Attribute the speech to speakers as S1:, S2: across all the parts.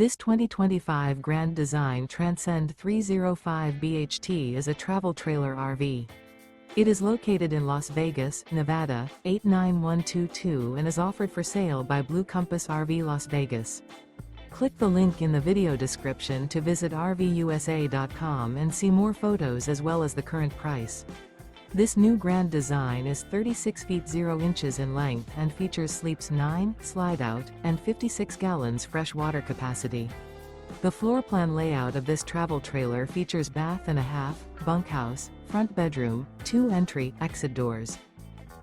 S1: This 2025 Grand Design Transcend 305 BHT is a travel trailer RV. It is located in Las Vegas, Nevada, 89122 and is offered for sale by Blue Compass RV Las Vegas. Click the link in the video description to visit RVUSA.com and see more photos as well as the current price. This new Grand Design is 36 feet 0 inches in length and features sleeps 9, slide-out, and 56 gallons fresh water capacity. The floor plan layout of this travel trailer features bath and a half, bunkhouse, front bedroom, 2 entry/exit doors.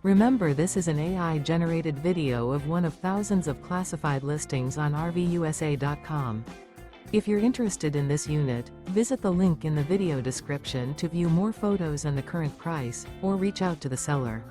S1: Remember, this is an AI-generated video of one of thousands of classified listings on RVUSA.com. If you're interested in this unit, visit the link in the video description to view more photos and the current price, or reach out to the seller.